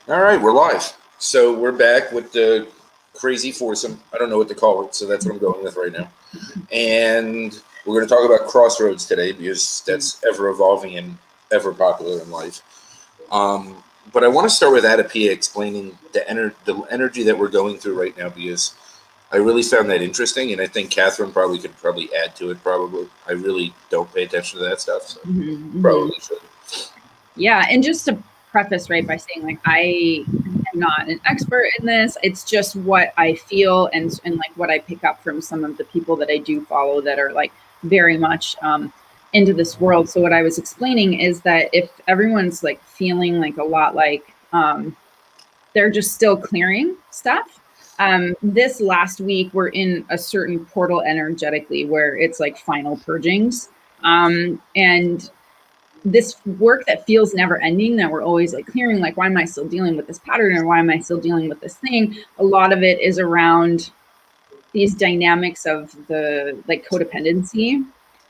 All right, we're live. So we're back with the crazy foursome. I don't know what to call it, so that's what I'm going with right now. And we're going to talk about Crossroads today because that's ever evolving and ever popular in life. But I want to start with AdaPia explaining the energy that we're going through right now because I really found that interesting, and I think Catherine could add to it. Probably, I really don't pay attention to that stuff, so probably should. Yeah, and just to preface right by saying like I am not an expert in this. It's just what I feel and like what I pick up from some of the people that I do follow that are like very much into this world. So what I was explaining is that if everyone's like feeling like a lot like they're just still clearing stuff. This last week we're in a certain portal energetically where it's like final purgings. And this work that feels never ending, that we're always like clearing, like, why am I still dealing with this pattern, or why am I still dealing with this thing? A lot of it is around these dynamics of the like codependency,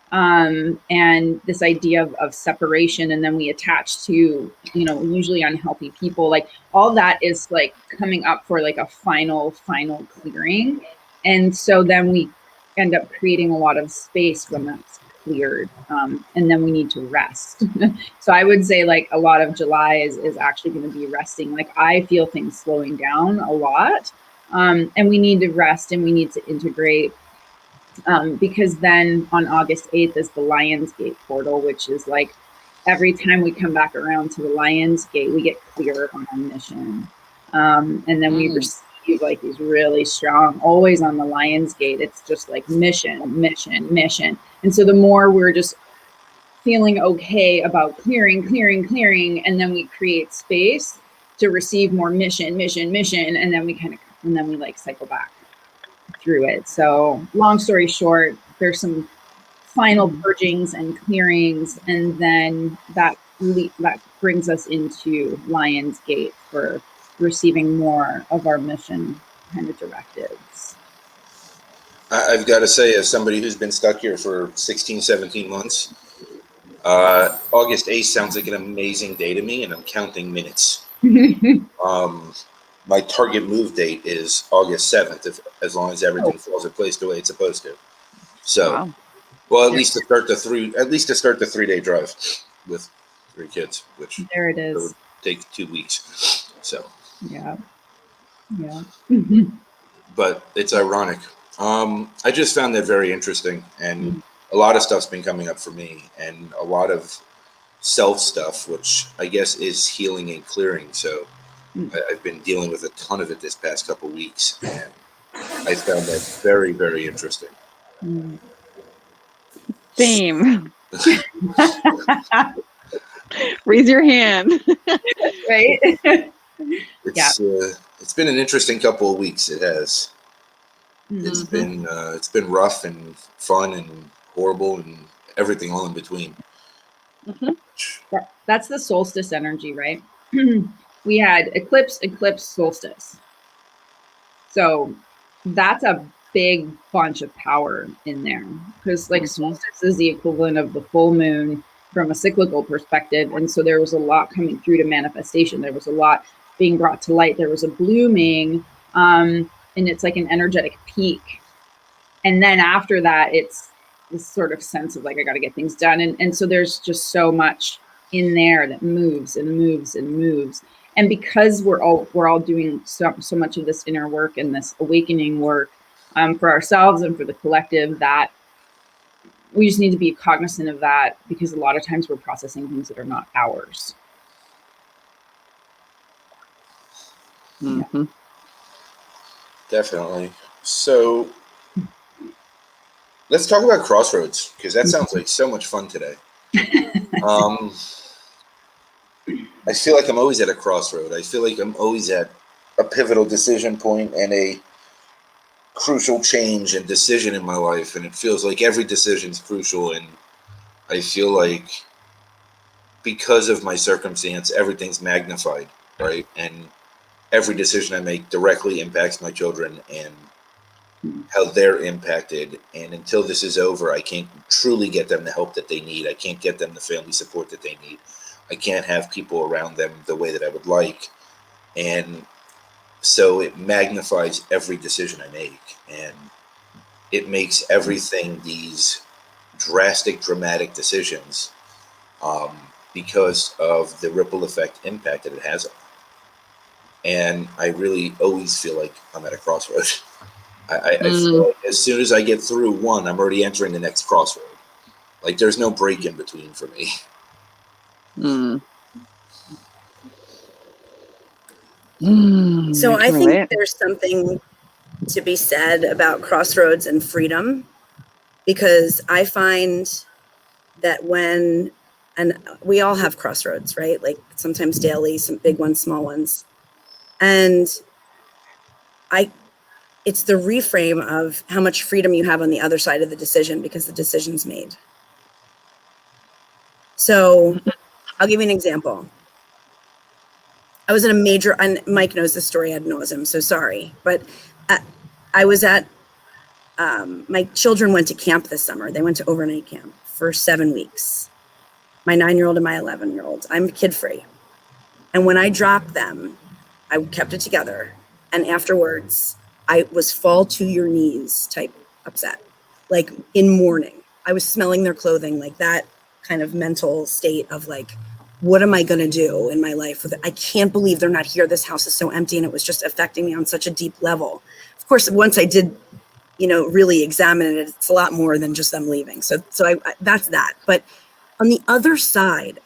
and this idea of separation, and then we attach to, usually unhealthy people. Like all that is like coming up for like a final clearing. And so then we end up creating a lot of space when that's cleared, and then we need to rest. So I would say like a lot of July is actually going to be resting. Like I feel things slowing down a lot, and we need to rest and we need to integrate, because then on August 8th is the Lionsgate portal, which is like every time we come back around to the Lionsgate, we get clearer on our mission, and then we receive like these really strong, always on the Lionsgate, it's just like mission. And so the more we're just feeling okay about clearing, and then we create space to receive more mission, and then we like cycle back through it. So long story short, there's some final purgings and clearings, and then that brings us into Lionsgate for receiving more of our mission kind of directives. I've got to say, as somebody who's been stuck here for 16, 17 months, August 8th sounds like an amazing day to me, and I'm counting minutes. My target move date is August 7th, as long as everything falls in place the way it's supposed to. So, wow. Well, at least to start the 3-day drive with 3 kids, which there it is. Would take 2 weeks. So yeah. But it's ironic. I just found that very interesting, and a lot of stuff's been coming up for me, and a lot of self stuff, which I guess is healing and clearing. So I've been dealing with a ton of it this past couple weeks, and I found that very, very interesting. Same. Raise your hand. Right? It's been an interesting couple of weeks. It has. It's been rough and fun and horrible and everything all in between. That's the solstice energy, right? We had eclipse, solstice. So that's a big bunch of power in there, because like solstice is the equivalent of the full moon from a cyclical perspective. And so there was a lot coming through to manifestation. There was a lot being brought to light. There was a blooming, and it's like an energetic peak. And then after that, it's this sort of sense of like, I got to get things done. And so there's just so much in there that moves and moves and moves. And because we're all doing so much of this inner work and this awakening work, for ourselves and for the collective, that we just need to be cognizant of that, because a lot of times we're processing things that are not ours. Definitely. So let's talk about Crossroads, because that sounds like so much fun today. I feel like I'm always at a crossroad. I feel like I'm always at a pivotal decision point and a crucial change and decision in my life. And it feels like every decision is crucial. And I feel like because of my circumstance, everything's magnified, right? And every decision I make directly impacts my children and how they're impacted. And until this is over, I can't truly get them the help that they need. I can't get them the family support that they need. I can't have people around them the way that I would like. And so it magnifies every decision I make, and it makes everything these drastic, dramatic decisions, because of the ripple effect impact that it has on me. And I really always feel like I'm at a crossroads. I feel like as soon as I get through one, I'm already entering the next crossroad. Like there's no break in between for me. So I think Relate. there's something to be said about crossroads and freedom, because I find that and we all have crossroads, right? Like sometimes daily, some big ones, small ones. And it's the reframe of how much freedom you have on the other side of the decision because the decision's made. So I'll give you an example. I was in a major, and Mike knows this story ad nauseum, so sorry, but I was at, my children went to camp this summer. They went to overnight camp for 7 weeks. My 9-year-old and my 11-year-old. I'm kid-free. And when I dropped them, I kept it together. And afterwards, I was fall to your knees type upset, like in mourning. I was smelling their clothing, like that kind of mental state of like, what am I going to do in my life with it? I can't believe they're not here. This house is so empty. And it was just affecting me on such a deep level. Of course, once I did, really examine it, it's a lot more than just them leaving. So I that's that. But on the other side,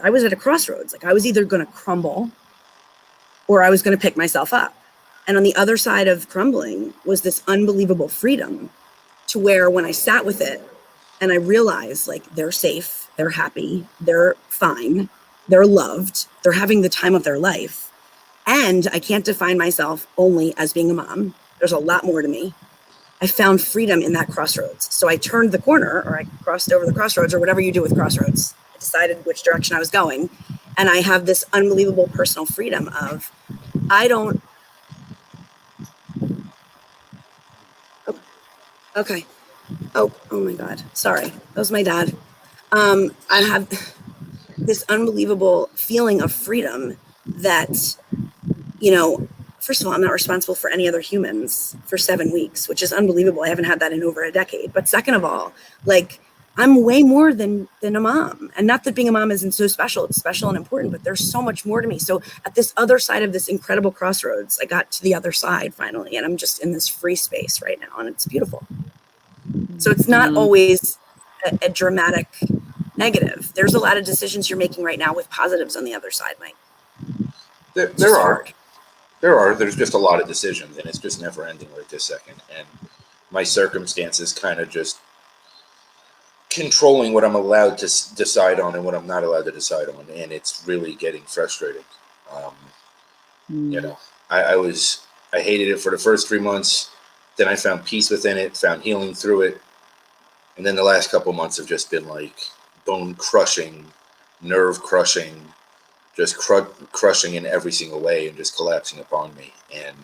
I was at a crossroads. Like I was either going to crumble or I was going to pick myself up. And on the other side of crumbling was this unbelievable freedom, to where when I sat with it and I realized like they're safe, they're happy, they're fine, they're loved, they're having the time of their life. And I can't define myself only as being a mom. There's a lot more to me. I found freedom in that crossroads. So I turned the corner, or I crossed over the crossroads, or whatever you do with crossroads. I decided which direction I was going. And I have this unbelievable personal freedom of, I don't, okay. Oh my God. Sorry. That was my dad. I have this unbelievable feeling of freedom that, first of all, I'm not responsible for any other humans for 7 weeks, which is unbelievable. I haven't had that in over a decade. But second of all, like I'm way more than a mom. And not that being a mom isn't so special. It's special and important, but there's so much more to me. So at this other side of this incredible crossroads, I got to the other side finally. And I'm just in this free space right now. And it's beautiful. So it's not always a dramatic negative. There's a lot of decisions you're making right now with positives on the other side, Mike. There's just a lot of decisions, and it's just never ending right this second. And my circumstances kind of just controlling what I'm allowed to decide on and what I'm not allowed to decide on, and it's really getting frustrating. I hated it for the first 3 months. Then I found peace within it, found healing through it, and then the last couple months have just been like bone crushing, nerve crushing, just crushing in every single way and just collapsing upon me. And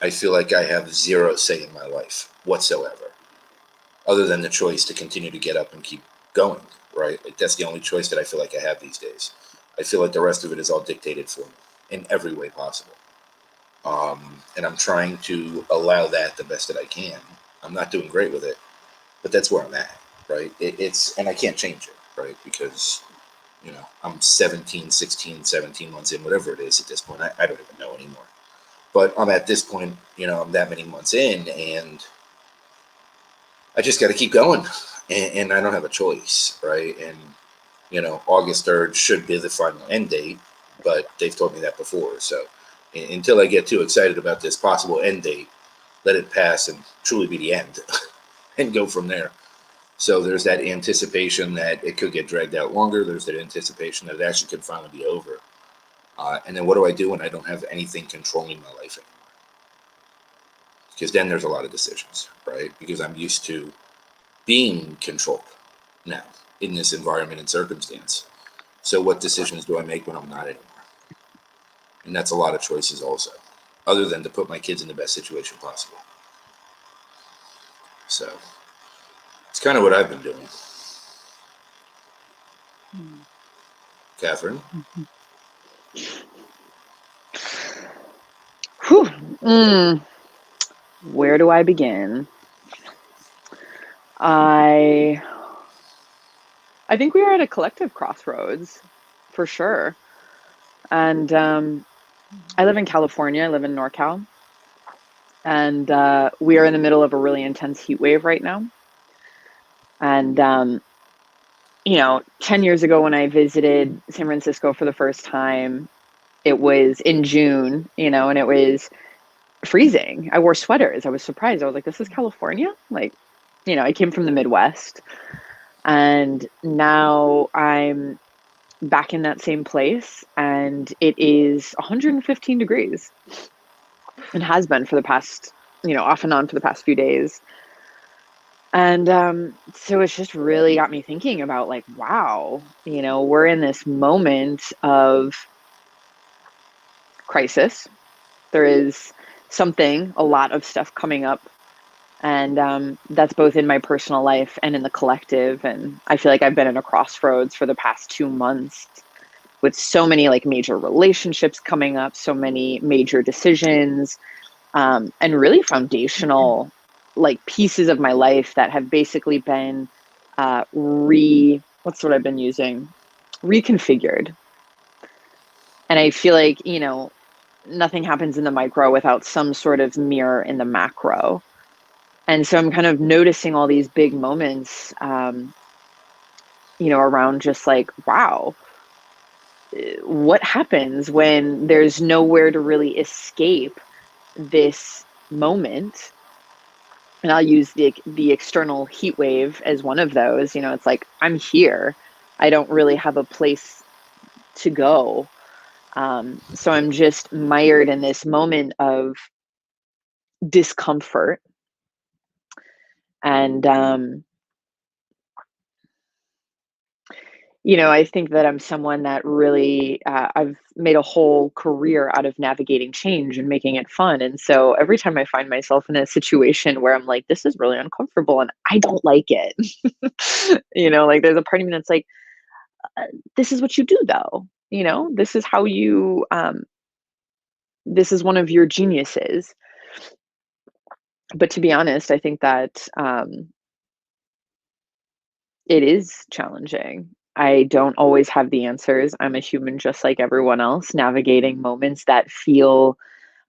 I feel like I have zero say in my life whatsoever, other than the choice to continue to get up and keep going, right? Like that's the only choice that I feel like I have these days. I feel like the rest of it is all dictated for me in every way possible. And I'm trying to allow that the best that I can. I'm not doing great with it, but that's where I'm at, right? And I can't change it, right? Because I'm 17 months in, whatever it is at this point. I don't even know anymore. But I'm at this point, I'm that many months in, and I just got to keep going. And I don't have a choice, right? And, August 3rd should be the final end date, but they've told me that before. So until I get too excited about this possible end date, let it pass and truly be the end and go from there. So there's that anticipation that it could get dragged out longer. There's that anticipation that it actually could finally be over. And then what do I do when I don't have anything controlling my life anymore? Because then there's a lot of decisions, right? Because I'm used to being controlled now in this environment and circumstance. So what decisions do I make when I'm not anymore? And that's a lot of choices also, other than to put my kids in the best situation possible. So it's kind of what I've been doing. Katharine? Where do I begin? I think we are at a collective crossroads, for sure. And I live in California. I live in NorCal, and we are in the middle of a really intense heat wave right now. And 10 years ago when I visited San Francisco for the first time, it was in June, and it was freezing. I wore sweaters. I was surprised. I was like, this is California? Like, I came from the Midwest, and now I'm back in that same place, and it is 115 degrees. It has been for the past, off and on for the past few days. And so it's just really got me thinking about like, wow, we're in this moment of crisis. There is a lot of stuff coming up. And that's both in my personal life and in the collective. And I feel like I've been in a crossroads for the past 2 months with so many like major relationships coming up, so many major decisions, and really foundational like pieces of my life that have basically been what's what I've been using? Reconfigured. And I feel like, nothing happens in the micro without some sort of mirror in the macro. And so I'm kind of noticing all these big moments, around just like, wow, what happens when there's nowhere to really escape this moment? And I'll use the external heat wave as one of those. It's like, I'm here. I don't really have a place to go. So I'm just mired in this moment of discomfort. And, I think that I'm someone that really, I've made a whole career out of navigating change and making it fun. And so every time I find myself in a situation where I'm like, this is really uncomfortable and I don't like it, like there's a part of me that's like, this is what you do though. This is how you, this is one of your geniuses. But to be honest, I think that it is challenging. I don't always have the answers. I'm a human just like everyone else, navigating moments that feel,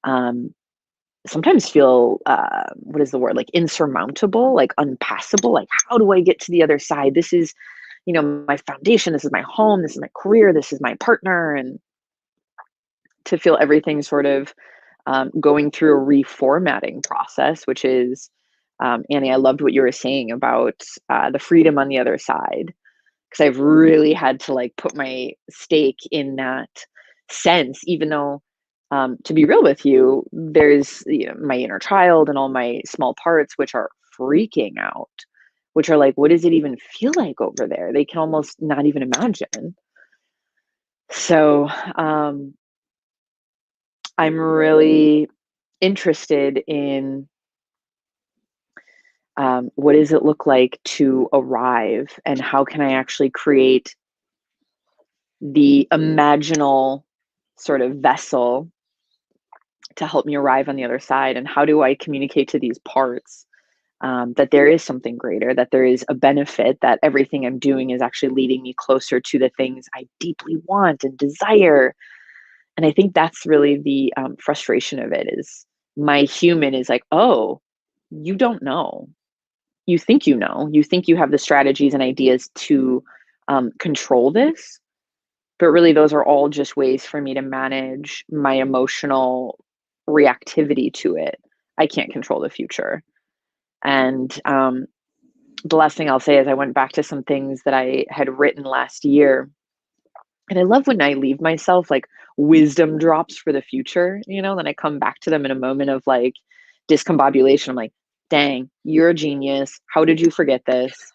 um, sometimes feel, what is the word? Like insurmountable, like unpassable. Like, how do I get to the other side? This is, my foundation. This is my home. This is my career. This is my partner. And to feel everything sort of going through a reformatting process, which is, Annie, I loved what you were saying about the freedom on the other side, because I've really had to like put my stake in that sense, even though, to be real with you, there's my inner child and all my small parts, which are freaking out, which are like, what does it even feel like over there? They can almost not even imagine. So I'm really interested in what does it look like to arrive, and how can I actually create the imaginal sort of vessel to help me arrive on the other side? And how do I communicate to these parts that there is something greater, that there is a benefit, that everything I'm doing is actually leading me closer to the things I deeply want and desire? And I think that's really the frustration of it, is my human is like, oh, you don't know. You think you know. You think you have the strategies and ideas to control this, but really those are all just ways for me to manage my emotional reactivity to it. I can't control the future. And the last thing I'll say is I went back to some things that I had written last year. And I love when I leave myself like wisdom drops for the future, then I come back to them in a moment of like discombobulation. I'm like, dang, you're a genius. How did you forget this?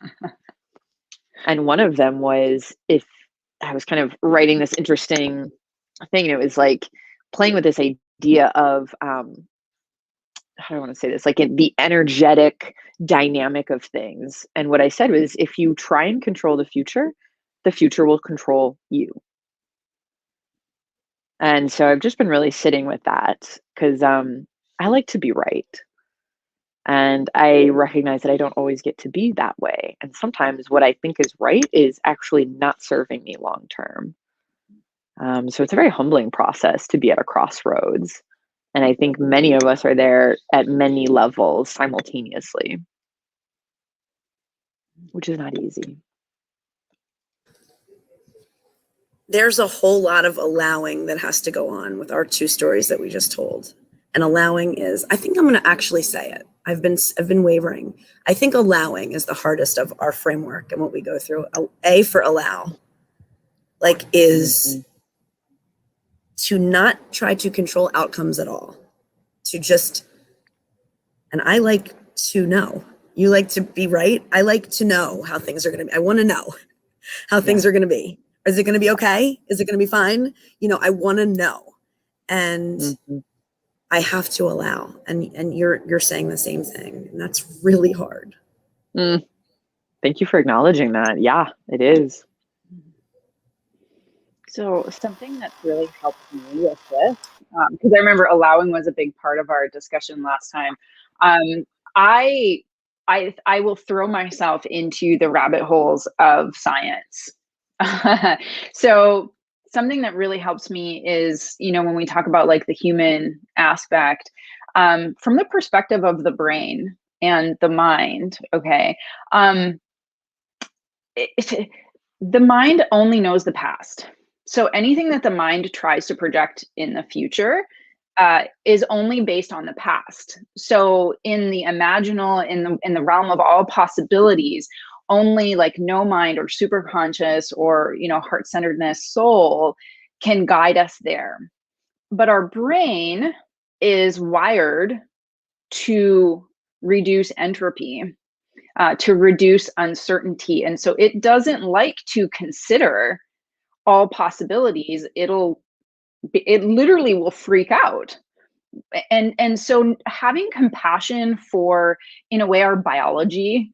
And one of them was, if I was kind of writing this interesting thing, and it was like playing with this idea of, how do I want to say this? Like the energetic dynamic of things. And what I said was, if you try and control the future will control you. And so I've just been really sitting with that, because I like to be right. And I recognize that I don't always get to be that way. And sometimes what I think is right is actually not serving me long term. So it's a very humbling process to be at a crossroads. And I think many of us are there at many levels simultaneously, which is not easy. There's a whole lot of allowing that has to go on with our two stories that we just told. And allowing is, I think I'm going to actually say it. I've been wavering. I think allowing is the hardest of our framework and what we go through. A for allow, like, is to not try to control outcomes at all. To just, and I like to know. You like to be right. I like to know how things are going to be. I want to know how things are going to be. Is it going to be okay? Is it going to be fine? I want to know. And I have to allow. And you're saying the same thing. And that's really hard. Thank you for acknowledging that. Yeah, it is. So something that's really helped me with this, because I remember allowing was a big part of our discussion last time. I will throw myself into the rabbit holes of science. So something that really helps me is, when we talk about like the human aspect, from the perspective of the brain and the mind, okay, the mind only knows the past. So anything that the mind tries to project in the future is only based on the past. So in the imaginal, in the realm of all possibilities, only like no mind or superconscious or heart-centeredness soul can guide us there. But our brain is wired to reduce entropy, to reduce uncertainty, and so it doesn't like to consider all possibilities. It literally will freak out. And so having compassion for, in a way, our biology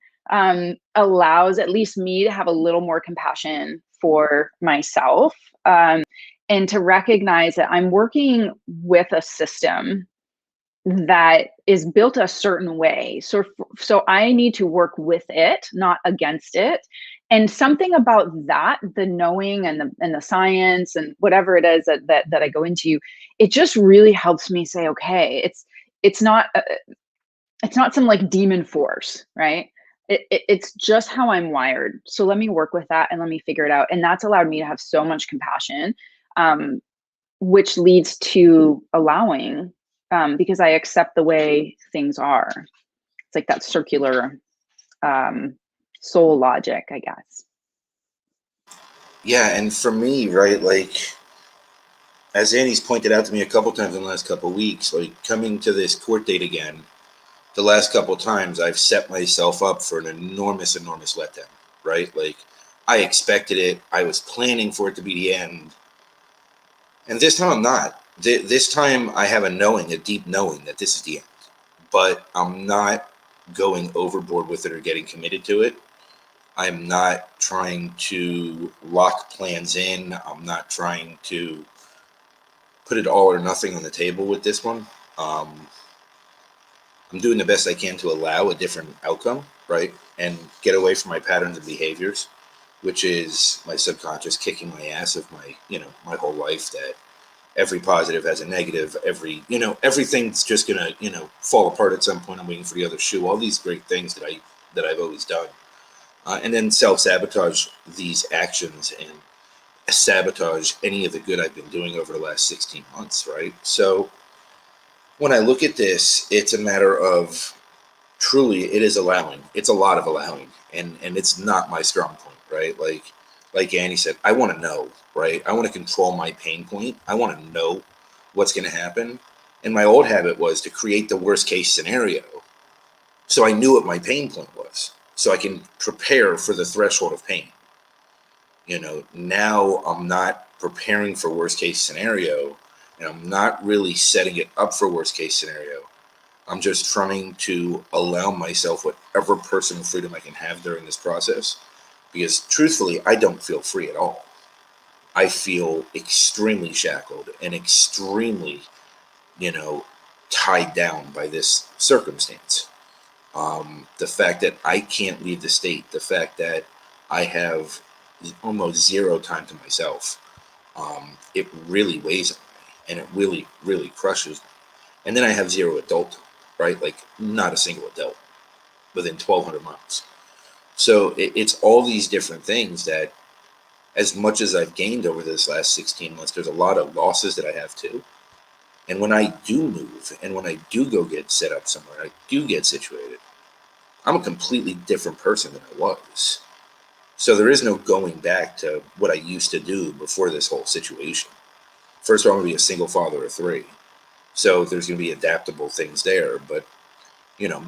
allows at least me to have a little more compassion for myself, and to recognize that I'm working with a system that is built a certain way. So I need to work with it, not against it. And something about that, the knowing and the science and whatever it is that I go into, it just really helps me say, okay, it's not some like demon force, right? It's just how I'm wired. So let me work with that and let me figure it out. And that's allowed me to have so much compassion, which leads to allowing, because I accept the way things are. It's like that circular soul logic, I guess. Yeah, and for me, right, like, as Annie's pointed out to me a couple times in the last couple of weeks, like, coming to this court date again, the last couple of times I've set myself up for an enormous letdown, right? Like, I expected it. I was planning for it to be the end. And this time I'm not. This time I have a deep knowing that this is the end. But I'm not going overboard with it or getting committed to it. I'm not trying to lock plans in. I'm not trying to put it all or nothing on the table with this one. I'm doing the best I can to allow a different outcome, right? And get away from my patterns and behaviors, which is my subconscious kicking my ass of my whole life, that every positive has a negative, everything's just gonna, fall apart at some point. I'm waiting for the other shoe, all these great things that I've always done. And then self-sabotage these actions and sabotage any of the good I've been doing over the last 16 months, right? So when I look at this, it's a matter of, truly, it is allowing. It's a lot of allowing, and it's not my strong point, right? Like Annie said, I want to know, right? I want to control my pain point. I want to know what's going to happen. And my old habit was to create the worst case scenario, so I knew what my pain point was, so I can prepare for the threshold of pain. Now I'm not preparing for worst case scenario, and I'm not really setting it up for worst case scenario. I'm just trying to allow myself whatever personal freedom I can have during this process, because truthfully, I don't feel free at all. I feel extremely shackled and extremely, tied down by this circumstance. The fact that I can't leave the state, the fact that I have almost zero time to myself, it really weighs on me, and it really, really crushes me. And then I have zero adult time, right? Like not a single adult within 1,200 miles. So it's all these different things that, as much as I've gained over this last 16 months, there's a lot of losses that I have too. And when I do move, and when I do go get set up somewhere, I do get situated, I'm a completely different person than I was. So there is no going back to what I used to do before this whole situation. First of all, I'm going to be a single father of 3. So there's going to be adaptable things there. But,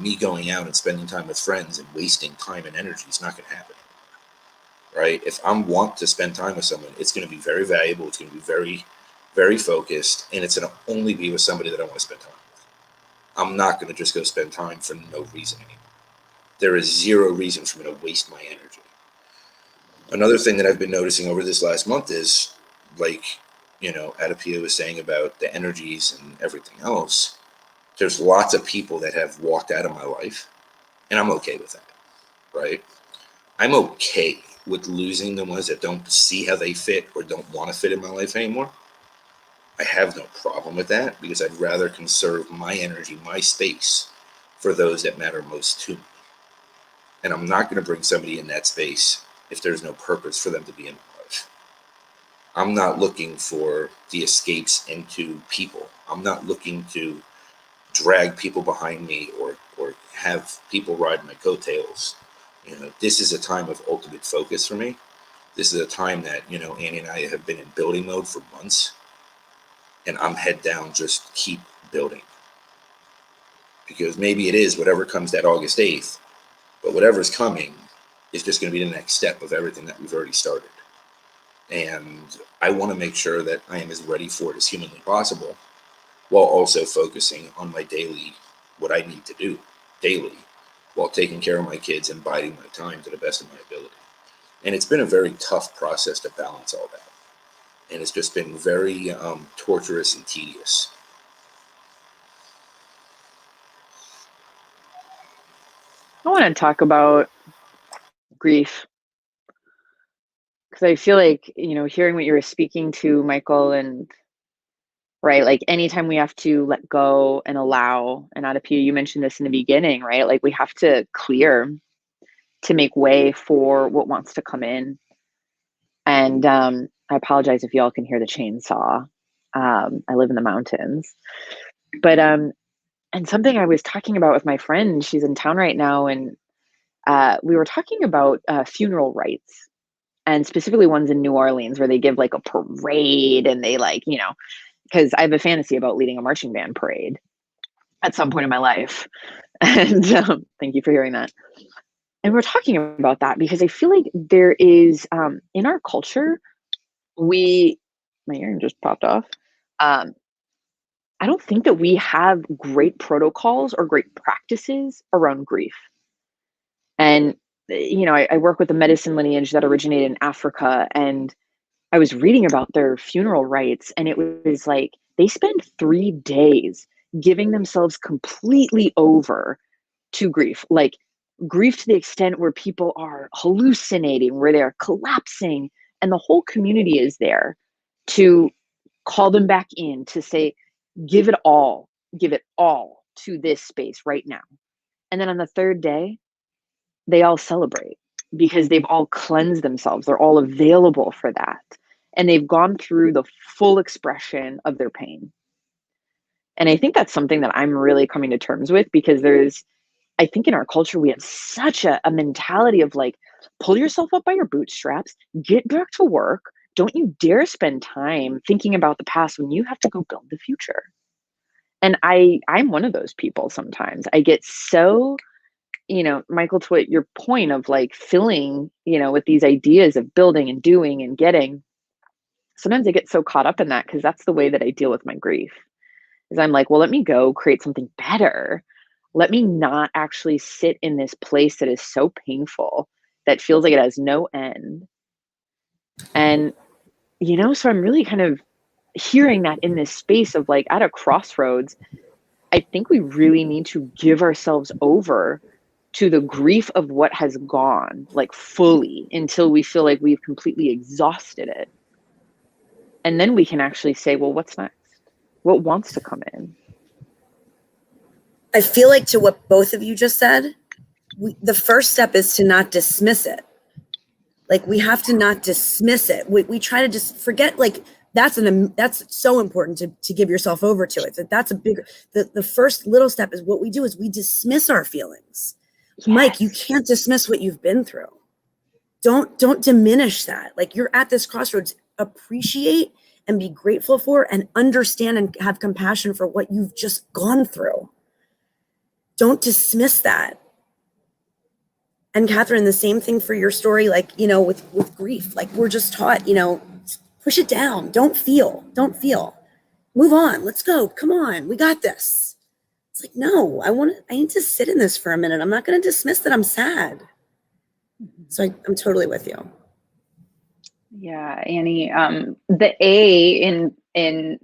me going out and spending time with friends and wasting time and energy is not going to happen. Right? If I want to spend time with someone, it's going to be very valuable. It's going to be very, very focused. And it's going to only be with somebody that I want to spend time with. I'm not going to just go spend time for no reason anymore. There is zero reason for me to waste my energy. Another thing that I've been noticing over this last month is, like, AdaPia was saying about the energies and everything else. There's lots of people that have walked out of my life, and I'm okay with that, right? I'm okay with losing the ones that don't see how they fit or don't want to fit in my life anymore. I have no problem with that, because I'd rather conserve my energy, my space, for those that matter most to me. And I'm not going to bring somebody in that space if there's no purpose for them to be in my life. I'm not looking for the escapes into people. I'm not looking to drag people behind me or have people ride my coattails. This is a time of ultimate focus for me. This is a time that, Annie and I have been in building mode for months, and I'm head down, just keep building. Because maybe it is whatever comes that August 8th, but whatever's coming is just going to be the next step of everything that we've already started. And I want to make sure that I am as ready for it as humanly possible, while also focusing on my daily, what I need to do daily, while taking care of my kids and biding my time to the best of my ability. And it's been a very tough process to balance all that. And it's just been very torturous and tedious. I want to talk about grief, because I feel like, hearing what you were speaking to, Michael, and right, like anytime we have to let go and allow, and AdaPia, you mentioned this in the beginning, right? Like we have to clear to make way for what wants to come in. And I apologize if y'all can hear the chainsaw. I live in the mountains. But and something I was talking about with my friend, she's in town right now, and we were talking about funeral rites, and specifically ones in New Orleans where they give like a parade, and they because I have a fantasy about leading a marching band parade at some point in my life. And thank you for hearing that. And we're talking about that because I feel like there is, in our culture, my earring just popped off. I don't think that we have great protocols or great practices around grief. And, I work with a medicine lineage that originated in Africa, and I was reading about their funeral rites, and it was like they spend 3 days giving themselves completely over to grief, like grief to the extent where people are hallucinating, where they're collapsing, and the whole community is there to call them back in, to say, give it all to this space right now. And then on the 3rd day, they all celebrate because they've all cleansed themselves. They're all available for that. And they've gone through the full expression of their pain. And I think that's something that I'm really coming to terms with, because I think in our culture, we have such a mentality of like, pull yourself up by your bootstraps, get back to work. Don't you dare spend time thinking about the past when you have to go build the future. And I'm one of those people sometimes. I get so, Michael, to what your point of like filling, with these ideas of building and doing and getting. Sometimes I get so caught up in that, because that's the way that I deal with my grief. Is I'm like, well, let me go create something better. Let me not actually sit in this place that is so painful, that feels like it has no end. And, so I'm really kind of hearing that in this space of like at a crossroads, I think we really need to give ourselves over to the grief of what has gone, like fully, until we feel like we've completely exhausted it. And then we can actually say, well, what's next? What wants to come in? I feel like, to what both of you just said, the first step is to not dismiss it. Like, we have to not dismiss it. We try to just forget, like, that's so important to give yourself over to it. That's a bigger, the first little step is what we do is we dismiss our feelings. Yes. Mike, you can't dismiss what you've been through. Don't diminish that. Like, you're at this crossroads. Appreciate and be grateful for and understand and have compassion for what you've just gone through. Don't dismiss that. And Katharine, the same thing for your story, like, you know, with grief. Like, we're just taught, you know, push it down. Don't feel. Move on. Let's go. Come on. We got this. It's like, no, I need to sit in this for a minute. I'm not going to dismiss that I'm sad. So I'm totally with you. Yeah, Annie, the A in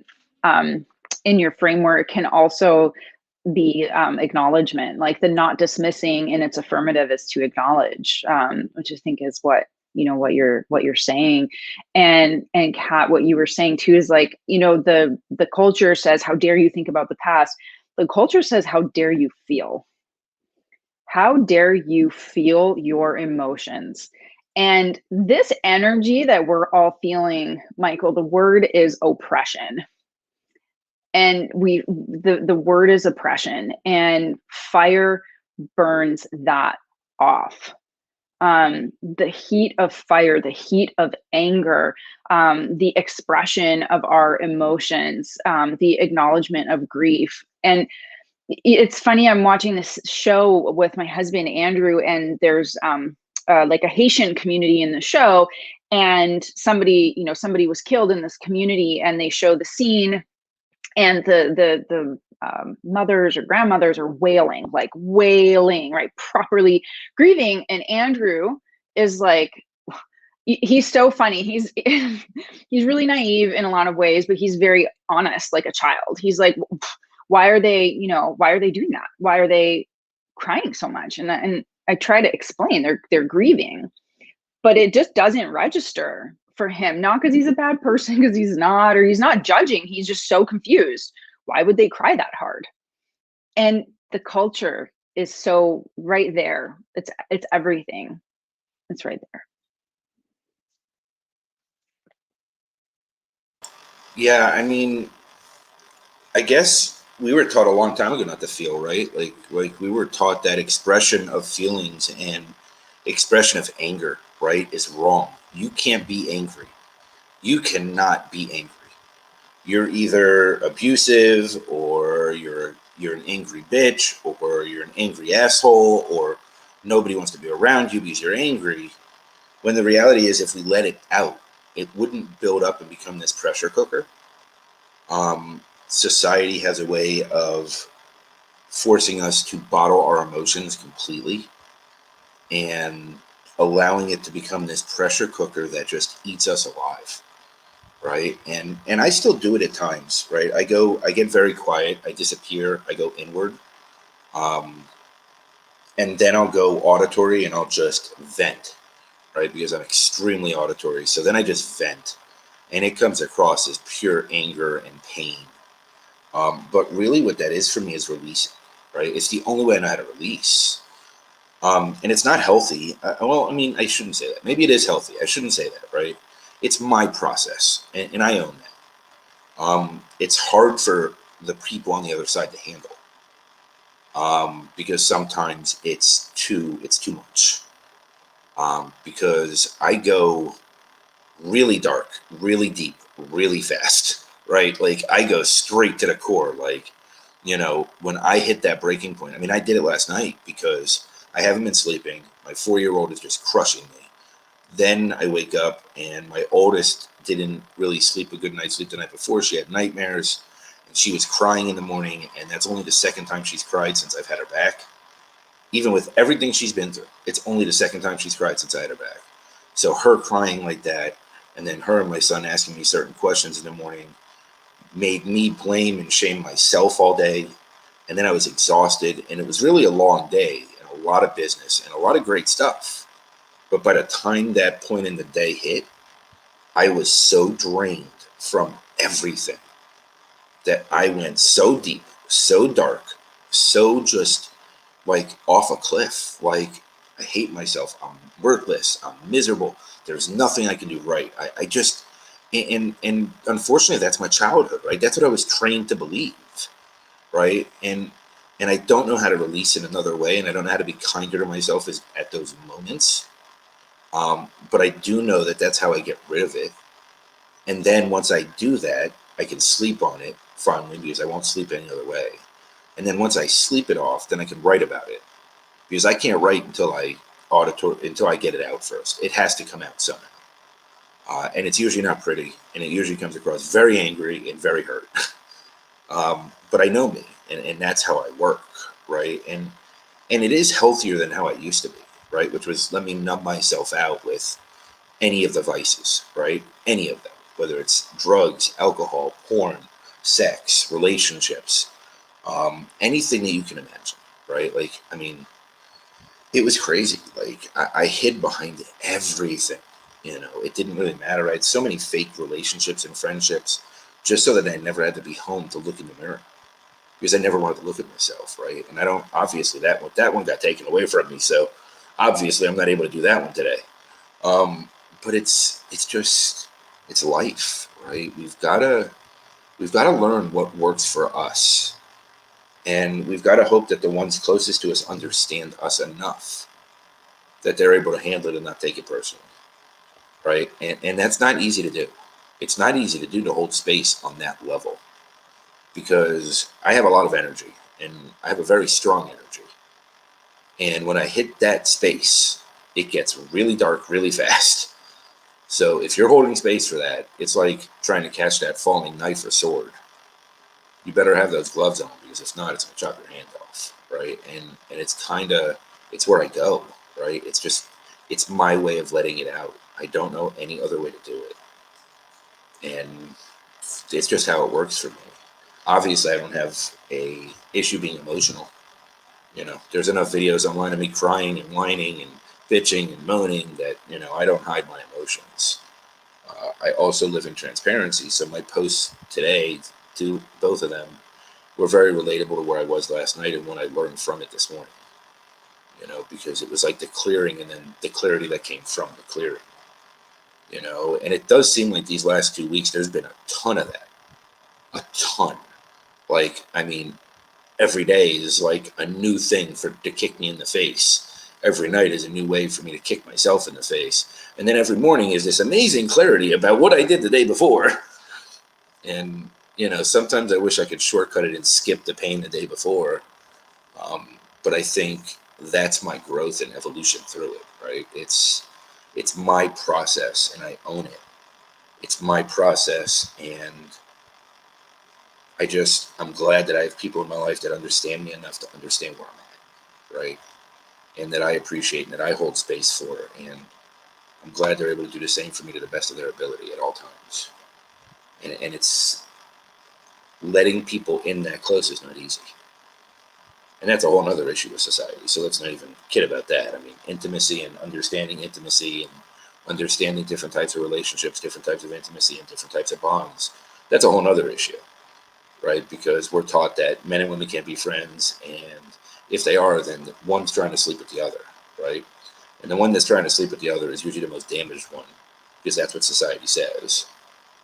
your framework can also be acknowledgement, like the not dismissing in its affirmative is to acknowledge, which I think is what you're saying. And Kat, what you were saying too is like, you know, the culture says, how dare you think about the past? The culture says, how dare you feel? How dare you feel your emotions? And this energy that we're all feeling, Michael, the word is oppression. And the word is oppression, and fire burns that off. The heat of fire, the heat of anger, the expression of our emotions, the acknowledgement of grief. And it's funny, I'm watching this show with my husband, Andrew, and there's like a Haitian community in the show, and somebody was killed in this community, and they show the scene, and the mothers or grandmothers are wailing, right, properly grieving. And Andrew is like, he's so funny. He's really naive in a lot of ways, but he's very honest, like a child. He's like, why are they doing that? Why are they crying so much? And I try to explain they're grieving, but it just doesn't register for him. Not because he's a bad person, because he's not, or he's not judging. He's just so confused. Why would they cry that hard? And the culture is so right there. It's everything. It's right there. Yeah, I mean, I guess we were taught a long time ago not to feel, right? Like we were taught that expression of feelings and expression of anger, right, is wrong. You can't be angry. You cannot be angry. You're either abusive, or you're an angry bitch, or you're an angry asshole, or nobody wants to be around you because you're angry. When the reality is, if we let it out, it wouldn't build up and become this pressure cooker. Society has a way of forcing us to bottle our emotions completely and allowing it to become this pressure cooker that just eats us alive, right? And I still do it at times, right? I get very quiet, I disappear, I go inward, and then I'll go auditory and I'll just vent, right? Because I'm extremely auditory. So then I just vent, and it comes across as pure anger and pain. But really what that is for me is releasing, right? It's the only way I know how to release. And it's not healthy. Well, I mean, I shouldn't say that. Maybe it is healthy. I shouldn't say that, right? It's my process, and I own that. It's hard for the people on the other side to handle, because sometimes it's too much. Because I go really dark, really deep, really fast, right? Like, I go straight to the core. Like, you know, when I hit that breaking point, I mean, I did it last night because I haven't been sleeping. My 4-year-old is just crushing me. Then I wake up, and my oldest didn't really sleep a good night's sleep the night before. She had nightmares, and she was crying in the morning, and that's only the second time she's cried since I've had her back. Even with everything she's been through, it's only the second time she's cried since I had her back. So her crying like that, and then her and my son asking me certain questions in the morning, made me blame and shame myself all day. And then I was exhausted, and it was really a long day and a lot of business and a lot of great stuff. But by the time that point in the day hit, I was so drained from everything that I went so deep, so dark, so just like off a cliff. Like, I hate myself. I'm worthless. I'm miserable. There's nothing I can do right. I just, and unfortunately, that's my childhood, right? That's what I was trained to believe, right? And I don't know how to release it another way, and I don't know how to be kinder to myself at those moments. But I do know that that's how I get rid of it. And then once I do that, I can sleep on it finally, because I won't sleep any other way. And then once I sleep it off, then I can write about it, because I can't write until I get it out first. It has to come out somehow. And it's usually not pretty, and it usually comes across very angry and very hurt. But I know me, and that's how I work, right? And it is healthier than how I used to be, right? Which was, let me numb myself out with any of the vices, right? Any of them, whether it's drugs, alcohol, porn, sex, relationships, anything that you can imagine, right? Like, I mean, it was crazy. Like, I hid behind everything. It didn't really matter. I had so many fake relationships and friendships just so that I never had to be home to look in the mirror, because I never wanted to look at myself, right? And I don't, obviously that one got taken away from me. So obviously I'm not able to do that one today. But it's life, right? We've got to learn what works for us. And we've got to hope that the ones closest to us understand us enough that they're able to handle it and not take it personally, right? And that's not easy to do. It's not easy to do, to hold space on that level, because I have a lot of energy, and I have a very strong energy. And when I hit that space, it gets really dark really fast. So if you're holding space for that, it's like trying to catch that falling knife or sword. You better have those gloves on, because if not, it's going to chop your hand off, right? And it's where I go, right? It's my way of letting it out. I don't know any other way to do it. And it's just how it works for me. Obviously, I don't have a issue being emotional. There's enough videos online of me crying and whining and bitching and moaning that, I don't hide my emotions. I also live in transparency, so my posts today, to both of them, were very relatable to where I was last night and what I learned from it this morning. Because it was like the clearing, and then the clarity that came from the clearing. And it does seem like these last 2 weeks, there's been a ton of that. A ton. Like, I mean, every day is like a new thing to kick me in the face. Every night is a new way for me to kick myself in the face. And then every morning is this amazing clarity about what I did the day before. And, sometimes I wish I could shortcut it and skip the pain the day before. But I think that's my growth and evolution through it, right? It's my process, and I own it. It's my process, and I'm glad that I have people in my life that understand me enough to understand where I'm at, right? And that I appreciate and that I hold space for. And I'm glad they're able to do the same for me to the best of their ability at all times. And it's letting people in that close is not easy. And that's a whole other issue with society. So let's not even kid about that. I mean, intimacy and understanding intimacy and understanding different types of relationships, different types of intimacy, and different types of bonds. That's a whole other issue, right? Because we're taught that men and women can't be friends, and if they are, then one's trying to sleep with the other, right? And the one that's trying to sleep with the other is usually the most damaged one, because that's what society says.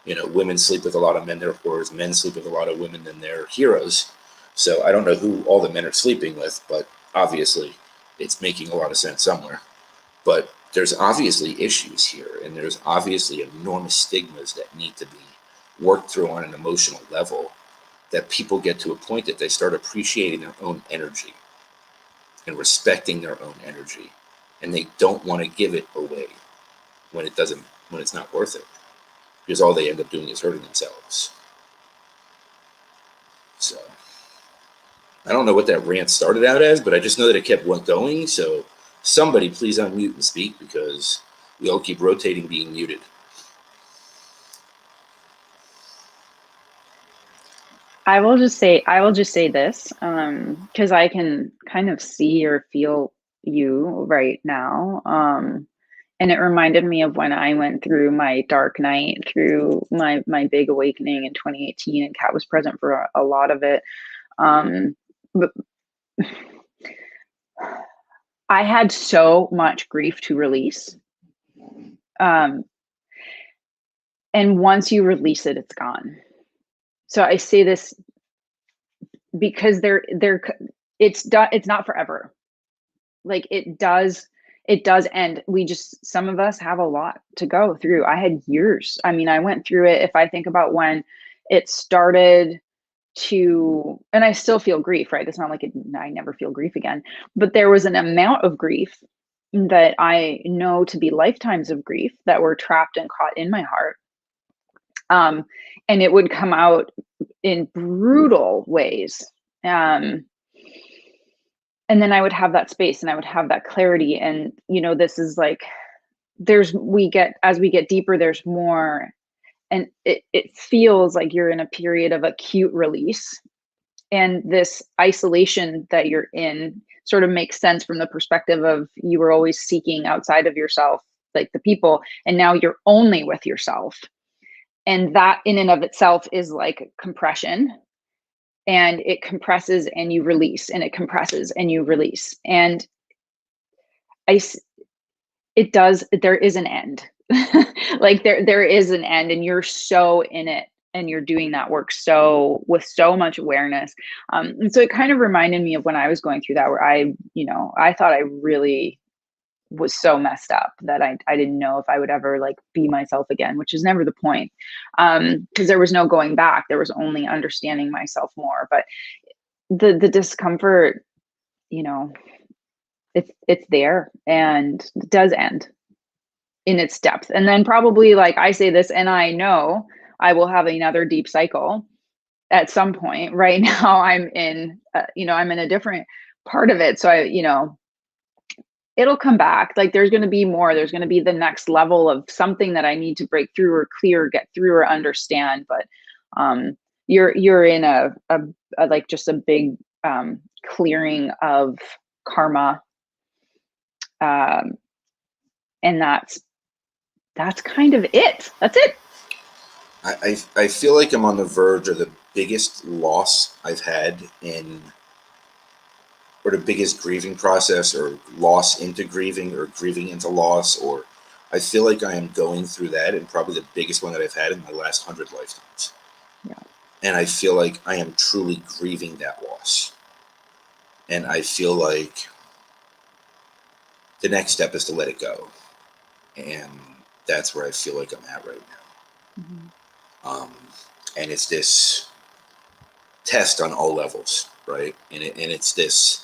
Women sleep with a lot of men, they're whores. Men sleep with a lot of women, then they're heroes. So I don't know who all the men are sleeping with, but obviously it's making a lot of sense somewhere. But there's obviously issues here, and there's obviously enormous stigmas that need to be worked through on an emotional level, that people get to a point that they start appreciating their own energy and respecting their own energy, and they don't want to give it away when it's not worth it, because all they end up doing is hurting themselves. So I don't know what that rant started out as, but I just know that it kept going. So somebody please unmute and speak, because we all keep rotating being muted. I will just say this, because I can kind of see or feel you right now. And it reminded me of when I went through my dark night, through my big awakening in 2018, and Kat was present for a lot of it. But I had so much grief to release. And once you release it, it's gone. So I say this because it's not forever. Like it does end. Some of us have a lot to go through. I had years. I mean, I went through it. If I think about when it started and I still feel grief, right? It's not like I never feel grief again, but there was an amount of grief that I know to be lifetimes of grief that were trapped and caught in my heart. And it would come out in brutal ways. And then I would have that space and I would have that clarity. And, this is like, as we get deeper, there's more. And it feels like you're in a period of acute release. And this isolation that you're in sort of makes sense from the perspective of you were always seeking outside of yourself, like the people, and now you're only with yourself. And that in and of itself is like compression. And it compresses and you release, and it compresses and you release. And there is an end. Like there is an end, and you're so in it, and you're doing that work with so much awareness. And so it kind of reminded me of when I was going through that, where I thought I really was so messed up that I didn't know if I would ever like be myself again, which is never the point. Because there was no going back. There was only understanding myself more. But the discomfort, it's there, and it does end in its depth. And then probably, like I say this, and I know I will have another deep cycle at some point. Right now I'm in a different part of it. So it'll come back. Like there's going to be more. There's going to be the next level of something that I need to break through or clear, get through or understand. But you're in a like just a big clearing of karma. And that's kind of it. That's it. I feel like I'm on the verge of the biggest loss I've had or the biggest grieving process, or loss into grieving, or grieving into loss, or I feel like I am going through that, and probably the biggest one that I've had in my last 100 lifetimes. Yeah. And I feel like I am truly grieving that loss. And I feel like the next step is to let it go. And that's where I feel like I'm at right now. Mm-hmm. And it's this test on all levels, right? And it's this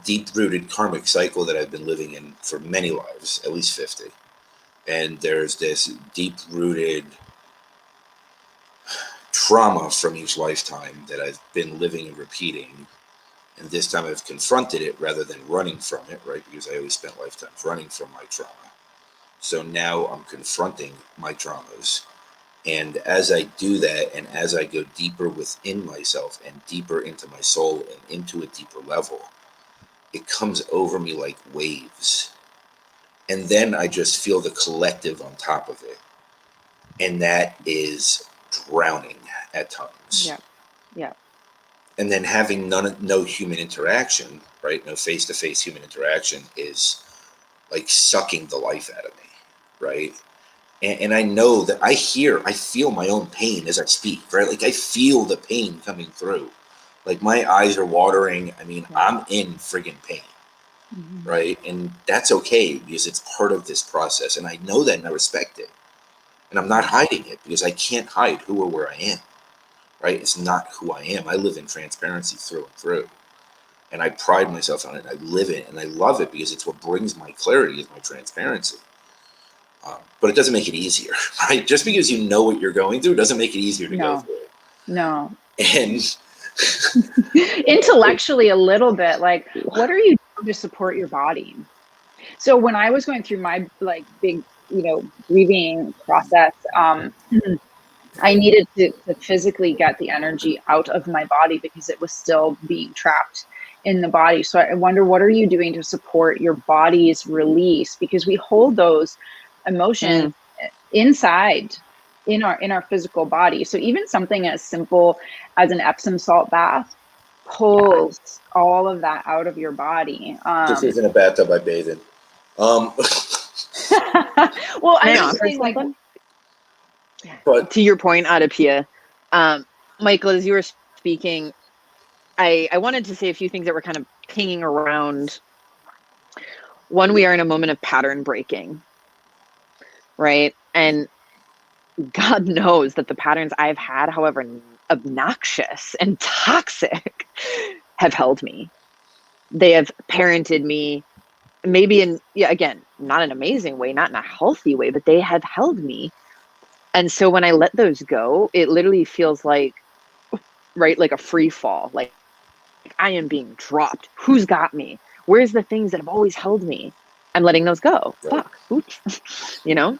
deep-rooted karmic cycle that I've been living in for many lives, at least 50. And there's this deep-rooted trauma from each lifetime that I've been living and repeating. And this time I've confronted it rather than running from it, right? Because I always spent lifetimes running from my trauma. So now I'm confronting my traumas. And as I do that, and as I go deeper within myself and deeper into my soul and into a deeper level, it comes over me like waves. And then I just feel the collective on top of it. And that is drowning at times. Yeah. Yeah. And then having no human interaction, right? No face-to-face human interaction is like sucking the life out of me, right? And I know that I feel my own pain as I speak, right? Like I feel the pain coming through. Like my eyes are watering. I mean, I'm in friggin' pain, mm-hmm. right? And that's okay because it's part of this process. And I know that and I respect it. And I'm not hiding it because I can't hide who or where I am, right? It's not who I am. I live in transparency through and through. And I pride myself on it. I live it and I love it because it's what brings my clarity, is my transparency. But it doesn't make it easier, right? Just because you know what you're going through doesn't make it easier to go through it. No. And intellectually a little bit, like, what are you doing to support your body? So when I was going through my like big, grieving process, I needed to physically get the energy out of my body because it was still being trapped in the body. So I wonder, what are you doing to support your body's release? Because we hold those emotions inside in our physical body. So even something as simple as an Epsom salt bath pulls all of that out of your body. This isn't a bathtub I bathe in. Well, Can I I'm just offer saying, like, something? But To your point, AdaPia, Michael, as you were speaking, I wanted to say a few things that were kind of pinging around. One, we are in a moment of pattern breaking, right? And God knows that the patterns I've had, however obnoxious and toxic, have held me. They have parented me, maybe in, yeah, again, not an amazing way, not in a healthy way, but they have held me. And so when I let those go, it literally feels like, right, like a free fall. Like I am being dropped. Who's got me? Where's the things that have always held me? I'm letting those go. Right. Fuck. Oops. You know?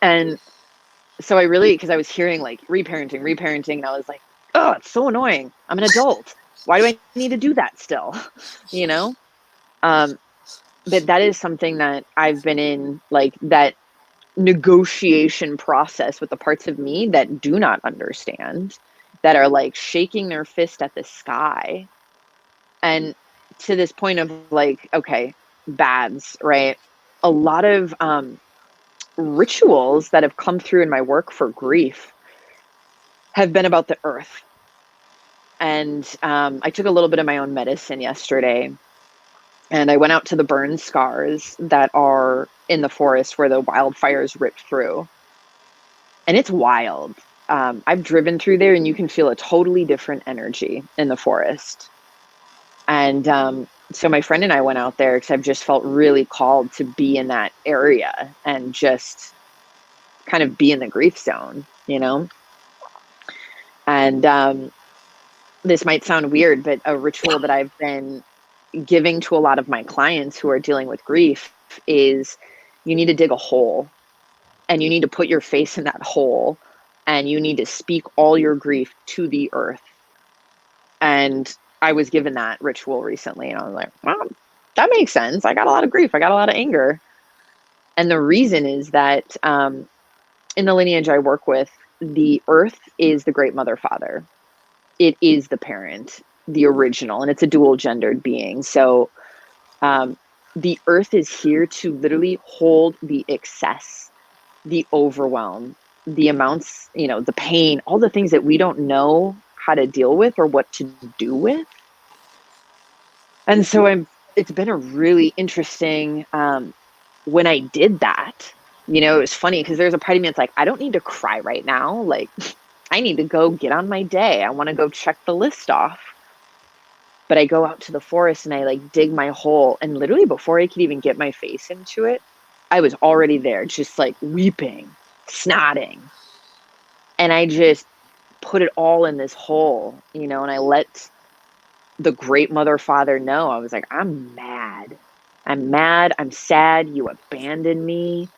And so I really, because I was hearing like reparenting, and I was like, oh, it's so annoying. I'm an adult. Why do I need to do that still? You know? But that is something that I've been in, like that negotiation process with the parts of me that do not understand, that are like shaking their fist at the sky. And to this point of like, okay, baths, right? A lot of rituals that have come through in my work for grief have been about the earth. And I took a little bit of my own medicine yesterday, and I went out to the burn scars that are in the forest where the wildfires ripped through. And it's wild. I've driven through there, and you can feel a totally different energy in the forest. And so my friend and I went out there because I've just felt really called to be in that area and just kind of be in the grief zone, you know? And this might sound weird, but a ritual that I've been giving to a lot of my clients who are dealing with grief is you need to dig a hole, and you need to put your face in that hole, and you need to speak all your grief to the earth. And I was given that ritual recently, and I was like, well, that makes sense. I got a lot of grief. I got a lot of anger. And the reason is that in the lineage I work with, the earth is the great mother father. It is the parent, the original, and it's a dual gendered being. So the earth is here to literally hold the excess, the overwhelm, the amounts, you know, the pain, all the things that we don't know how to deal with or what to do with. And so it's been a really interesting, when I did that, you know, it was funny because there's a part of me that's like, I don't need to cry right now. Like, I need to go get on my day. I want to go check the list off. But I go out to the forest and I like dig my hole. And literally before I could even get my face into it, I was already there, just like weeping, snotting. And I just put it all in this hole, you know, and I let the great mother father know. I was like, I'm mad. I'm sad. You abandoned me.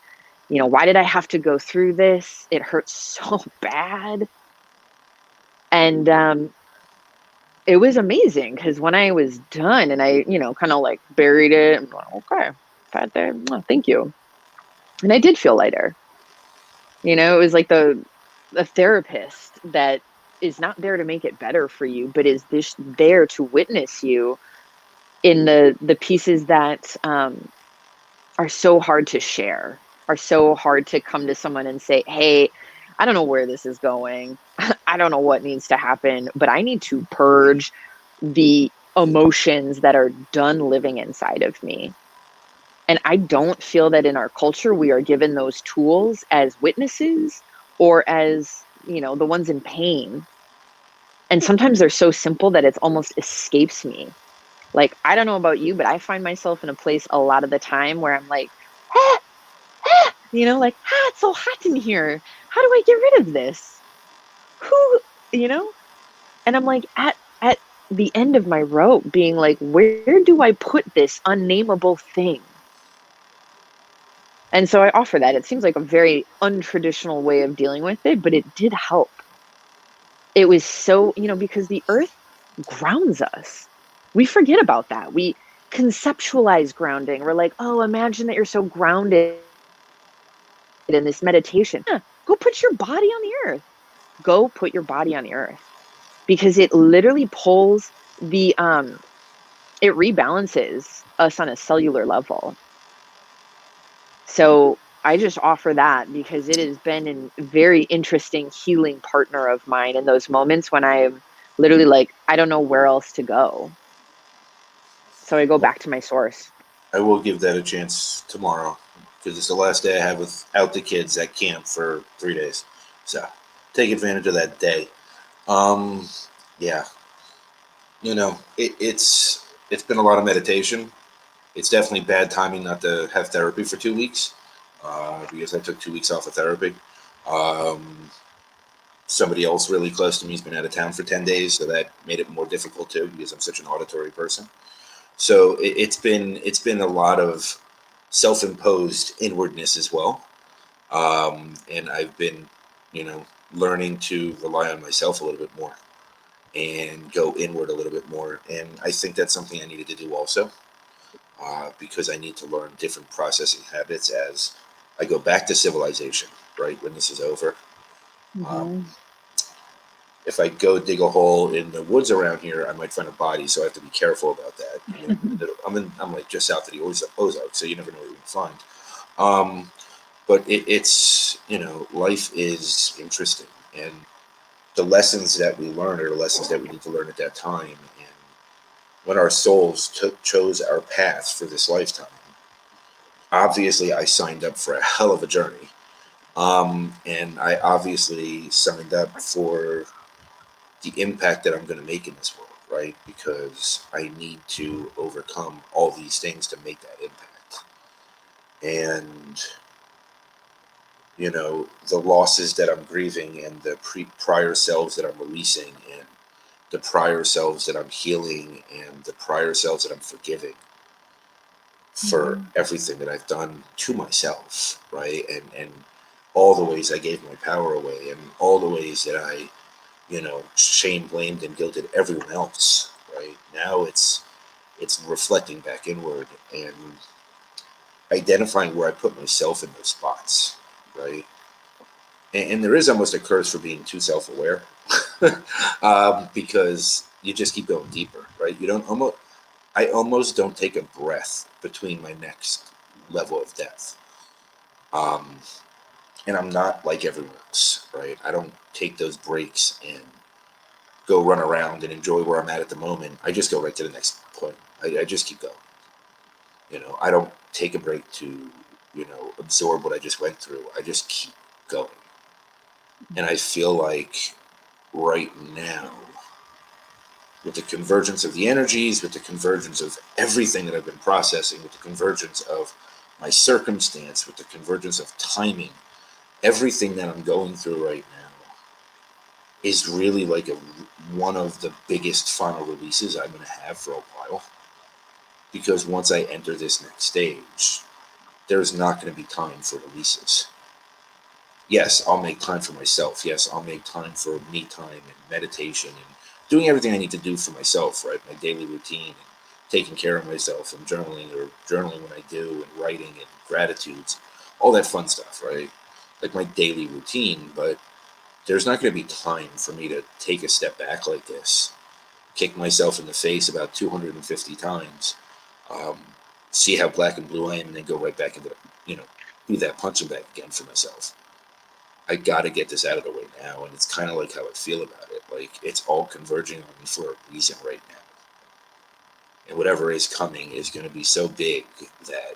You know, why did I have to go through this? It hurts so bad. And it was amazing because when I was done and I, you know, kind of like buried it, I'm like, okay, bad day. Oh, thank you. And I did feel lighter. You know, it was like the therapist that is not there to make it better for you, but is this there to witness you in the pieces that are so hard to share, are so hard to come to someone and say, hey, I don't know where this is going. I don't know what needs to happen, but I need to purge the emotions that are done living inside of me. And I don't feel that in our culture we are given those tools as witnesses or as, you know, the ones in pain. And sometimes they're so simple that it almost escapes me. Like, I don't know about you, but I find myself in a place a lot of the time where I'm like, ah, ah, you know, like, it's so hot in here. How do I get rid of this? Who, you know? And I'm like at the end of my rope being like, where do I put this unnameable thing? And so I offer that. It seems like a very untraditional way of dealing with it, but it did help. It was so, because the earth grounds us. We forget about that. We conceptualize grounding. We're like, oh, imagine that you're so grounded in this meditation. Yeah, go put your body on the earth. Go put your body on the earth, because it literally pulls it rebalances us on a cellular level. So I just offer that because it has been a very interesting healing partner of mine in those moments when I'm literally like, I don't know where else to go. So I go back to my source. I will give that a chance tomorrow because it's the last day I have without the kids at camp for 3 days. So take advantage of that day. Yeah, it's been a lot of meditation. It's definitely bad timing not to have therapy for 2 weeks because I took 2 weeks off of therapy. Um, Somebody else really close to me has been out of town for 10 days, so that made it more difficult too because I'm such an auditory person. So it's been a lot of self-imposed inwardness as well, and I've been, learning to rely on myself a little bit more and go inward a little bit more. And I think that's something I needed to do also, because I need to learn different processing habits as I go back to civilization. Right when this is over, Mm-hmm. um, if I go dig a hole in the woods around here, I might find a body. So I have to be careful about that. I'm like just south of the Ozarks, so you never know what you're gonna find. Um, but it's life is interesting, and the lessons that we learn are the lessons that we need to learn at that time. And when our souls chose our path for this lifetime, obviously I signed up for a hell of a journey, and I obviously signed up for the impact that I'm going to make in this world, right? Because I need to overcome all these things to make that impact. And, the losses that I'm grieving and the prior selves that I'm releasing and the prior selves that I'm healing and the prior selves that I'm forgiving for everything that I've done to myself, right? And all the ways I gave my power away and all the ways that I shame, blamed, and guilted everyone else. Right now, it's reflecting back inward and identifying where I put myself in those spots. Right, and there is almost a curse for being too self-aware, because you just keep going deeper. Right, you don't almost. I almost don't take a breath between my next level of depth. Um, and I'm not like everyone else. Right, I don't take those breaks and go run around and enjoy where I'm at the moment. I just go right to the next point. I just keep going. I don't take a break to, absorb what I just went through. I just keep going. And I feel like right now, with the convergence of the energies, with the convergence of everything that I've been processing, with the convergence of my circumstance, with the convergence of timing, everything that I'm going through right now is really like one of the biggest final releases I'm going to have for a while. Because once I enter this next stage, there's not going to be time for releases. Yes, I'll make time for myself. Yes, I'll make time for me time and meditation and doing everything I need to do for myself, right? My daily routine and taking care of myself and journaling when I do and writing and gratitudes, all that fun stuff, right? Like my daily routine, but there's not going to be time for me to take a step back like this, kick myself in the face about 250 times, um, see how black and blue I am, and then go right back into, do that punching bag again for myself. I got to get this out of the way now, and it's kind of like how I feel about it. Like it's all converging on me for a reason right now, and whatever is coming is going to be so big that